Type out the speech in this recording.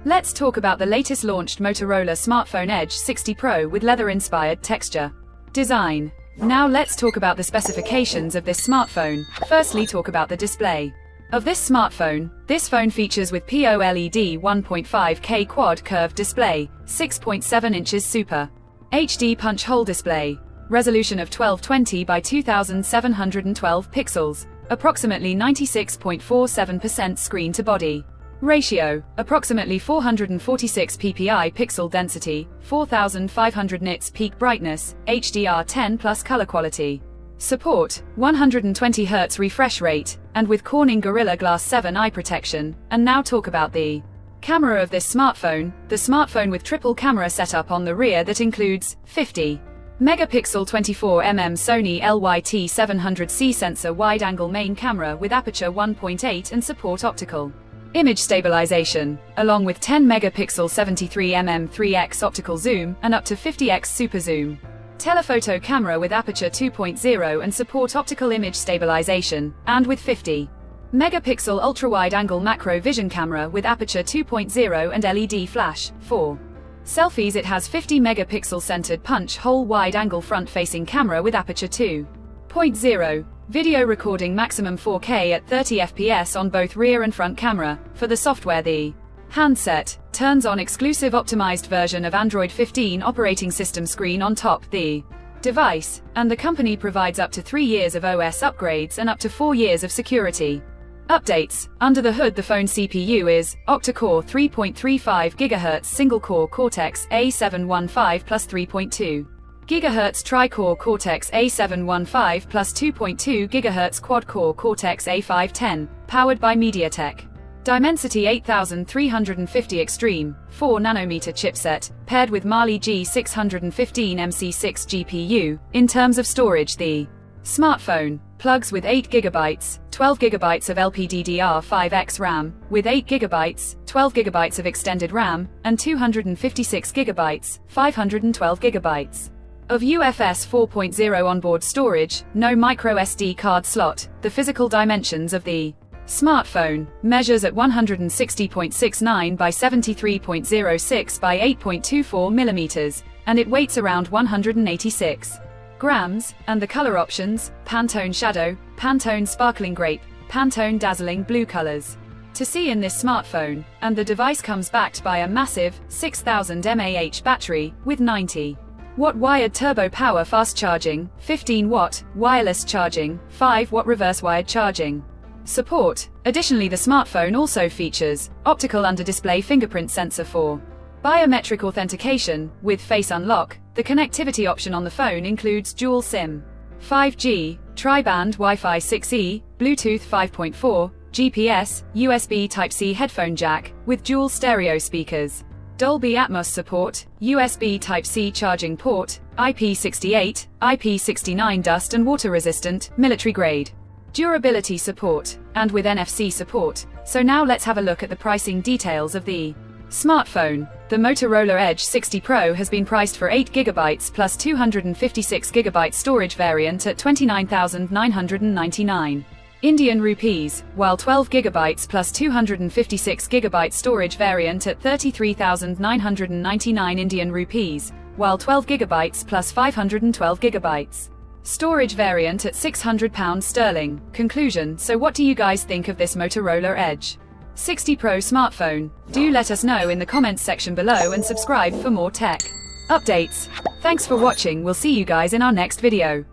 Let's talk about the latest launched Motorola smartphone Edge 60 Pro with leather-inspired texture design. Now let's talk about the specifications of this smartphone. Firstly, talk about the display of this smartphone. This phone features with POLED 1.5K quad curved display, 6.7 inches Super HD punch hole display, resolution of 1220 by 2712 pixels, approximately 96.47% screen to body ratio, approximately 446 ppi pixel density, 4500 nits peak brightness, HDR10 plus color quality. Support, 120 Hz refresh rate, and with Corning Gorilla Glass 7 eye protection. And now talk about the camera of this smartphone. The smartphone with triple camera setup on the rear that includes 50 megapixel 24mm Sony LYT700C sensor wide-angle main camera with aperture 1.8 and support optical image stabilization, along with 10 megapixel 73mm 3x optical zoom and up to 50x super zoom. Telephoto camera with aperture 2.0 and support optical image stabilization, and with 50 megapixel ultra-wide angle macro vision camera with aperture 2.0 and LED flash. For selfies, it has 50 megapixel centered punch hole wide angle front facing camera with aperture 2.0. Video recording maximum 4K at 30 fps on both rear and front camera. For the software, the handset turns on exclusive optimized version of Android 15 operating system screen on top the device, and the company provides up to 3 years of OS upgrades and up to 4 years of security updates. Under the hood, the phone CPU is octa-core 3.35 GHz single-core Cortex-A715 plus 3.2 GHz tri-core Cortex-A715 plus 2.2 GHz quad-core Cortex-A510, powered by MediaTek Dimensity 8350 Extreme, 4nm chipset, paired with Mali G615 MC6 GPU. In terms of storage, the smartphone plugs with 8GB, 12GB of LPDDR5X RAM, with 8GB, 12GB of extended RAM, and 256GB, 512GB. Of UFS 4.0 onboard storage, no microSD card slot. The physical dimensions of the smartphone measures at 160.69 by 73.06 by 8.24 millimeters, and it weighs around 186 grams. And the color options: Pantone Shadow, Pantone Sparkling Grape, Pantone Dazzling Blue colors to see in this smartphone. And the device comes backed by a massive 6000 mAh battery with 90-watt wired turbo power fast charging, 15-watt wireless charging, 5-watt reverse wired charging support. Additionally, the smartphone also features optical under-display fingerprint sensor for biometric authentication with face unlock. The connectivity option on the phone includes dual SIM, 5G, tri-band Wi-Fi 6E, Bluetooth 5.4, GPS, USB Type-C headphone jack with dual stereo speakers, Dolby Atmos support, USB Type-C charging port, IP68, IP69 dust and water resistant, military grade durability support, and with NFC support. So now let's have a look at the pricing details of the smartphone. The Motorola Edge 60 Pro has been priced for 8GB plus 256GB storage variant at 29,999 Indian rupees, while 12GB plus 256GB storage variant at 33,999 Indian rupees, while 12GB plus 512GB storage variant at £600 sterling. Conclusion: so what do you guys think of this Motorola Edge 60 Pro smartphone? Do let us know in the comments section below and subscribe for more tech updates. Thanks for watching. We'll see you guys in our next video.